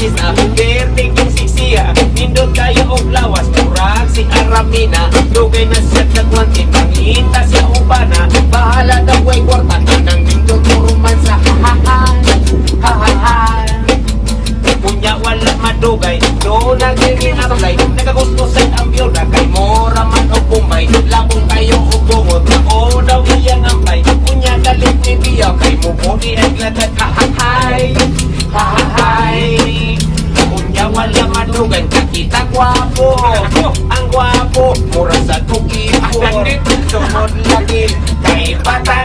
artista, verde kong siksiya, nindot kayo og lawas, murag si Aramina, dugay na siya nagwantin, pangita siya ubana, bahala daw way kwarta, kanang nindot mo romansa, ha-ha-ha. Punya wala madugay, doon nagiging apply, nagagusto sa ang byona, kay mora man o kumbay, labong kayo o bungot, o daw iyang ampay, punya galit ni Biyaw, kay mubuni at lagat, ha-ha-hay, ha-ha-hay. Punya wala madugay, kakita gwapo, ang gwapo, mura sa tugipo, sumod lagi, kay patay.